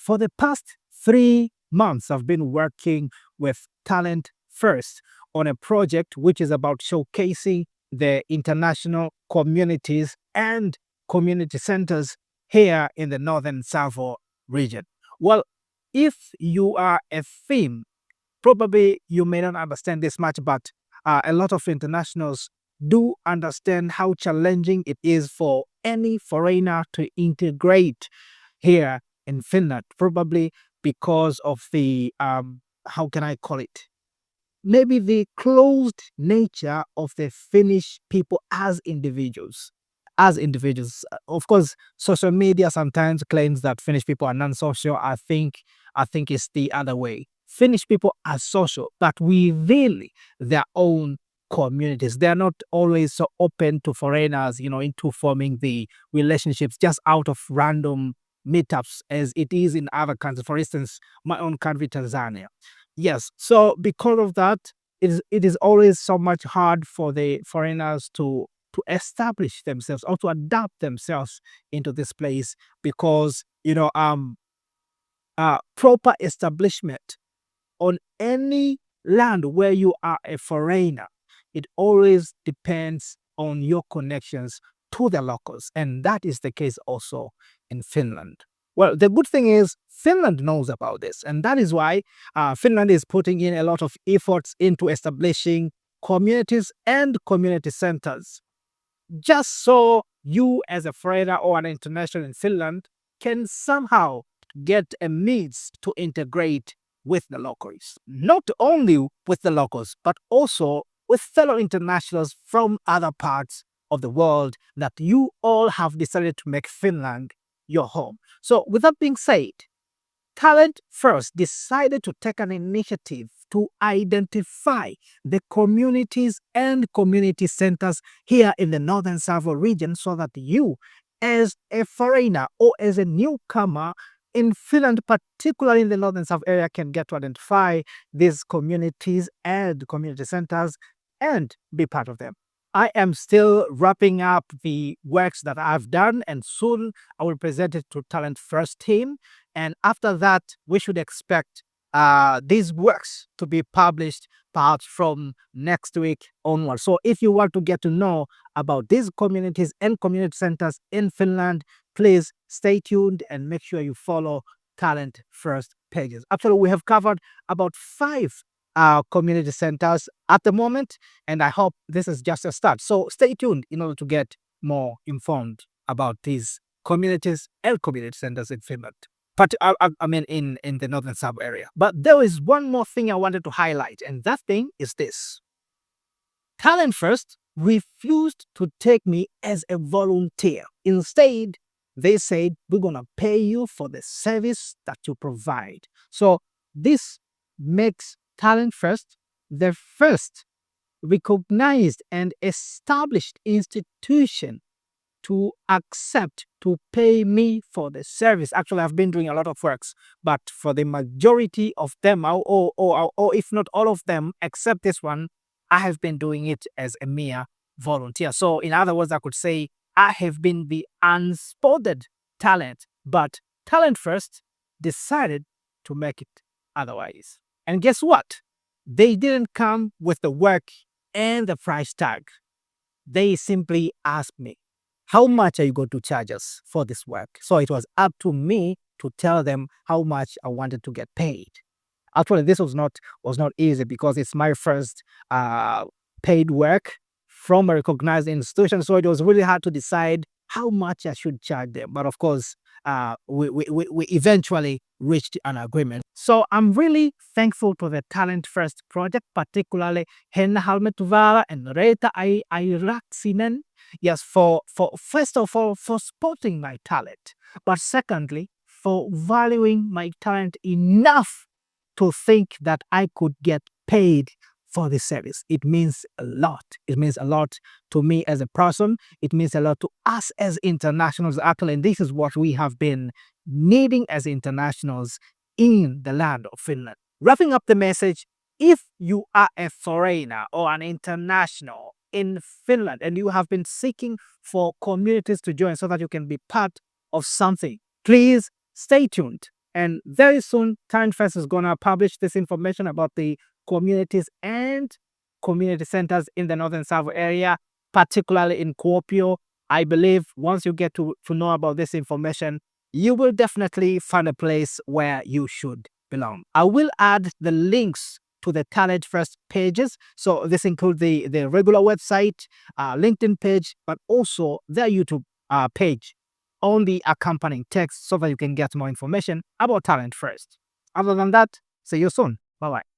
For the past 3 months, I've been working with Talent First on a project which is about showcasing the international communities and community centers here in the northern Savo region. Well, if you are a theme, probably you may not understand this much, but a lot of internationals do understand how challenging it is for any foreigner to integrate here in Finland, probably because of the, how can I call it? Maybe the closed nature of the Finnish people as individuals. As individuals, of course, social media sometimes claims that Finnish people are non-social. I think it's the other way. Finnish people are social, but within their own communities, they are not always so open to foreigners, into forming the relationships just out of random meetups as it is in other countries. For instance, my own country, Tanzania. Yes. So because of that, it is always so much hard for the foreigners to establish themselves or to adapt themselves into this place because proper establishment on any land where you are a foreigner, it always depends on your connections to the locals. And that is the case also in Finland. Well, the good thing is Finland knows about this. And that is why Finland is putting in a lot of efforts into establishing communities and community centers, just so you as a foreigner or an international in Finland can somehow get a means to integrate with the locals. Not only with the locals, but also with fellow internationals from other parts of the world that you all have decided to make Finland your home. So with that being said, Talent First decided to take an initiative to identify the communities and community centers here in the Northern Savo region so that you, as a foreigner or as a newcomer in Finland, particularly in the Northern Savo area, can get to identify these communities and community centers and be part of them. I am still wrapping up the works that I've done, and soon I will present it to Talent First team. And after that, we should expect these works to be published perhaps from next week onward. So if you want to get to know about these communities and community centers in Finland, please stay tuned and make sure you follow Talent First pages. Actually, we have covered about 5 community centers at the moment, and I hope this is just a start. So stay tuned in order to get more informed about these communities and community centers in Finland. But I mean, in the northern sub area. But there is one more thing I wanted to highlight, and that thing is this: Talent First refused to take me as a volunteer. Instead, they said, we're going to pay you for the service that you provide. So this makes Talent First the first recognized and established institution to accept to pay me for the service. Actually, I've been doing a lot of works, but for the majority of them, or if not all of them, except this one, I have been doing it as a mere volunteer. So in other words, I could say I have been the unspotted talent, but Talent First decided to make it otherwise. And guess what? They didn't come with the work and the price tag. They simply asked me, how much are you going to charge us for this work? So it was up to me to tell them how much I wanted to get paid. Actually, this was not easy because it's my first paid work from a recognized institution. So it was really hard to decide how much I should charge them. But of course, we eventually reached an agreement. So I'm really thankful to the Talent First project, particularly Henna Halmetuvara and Reeta Airaksinen. Yes, for first of all, for spotting my talent, but secondly, for valuing my talent enough to think that I could get paid for this service. It means a lot. It means a lot to me as a person. It means a lot to us as internationals, actually. And this is what we have been needing as internationals in the land of Finland. Wrapping up the message, if you are a foreigner or an international in Finland and you have been seeking for communities to join so that you can be part of something, please stay tuned And very soon, Talent First is going to publish this information about the communities and community centers in the Northern Savo area, particularly in Kuopio. I believe once you get to know about this information, you will definitely find a place where you should belong. I will add the links to the Talent First pages. So this includes the regular website, LinkedIn page, but also their YouTube page on the accompanying text so that you can get more information about Talent First. Other than that, see you soon. Bye bye.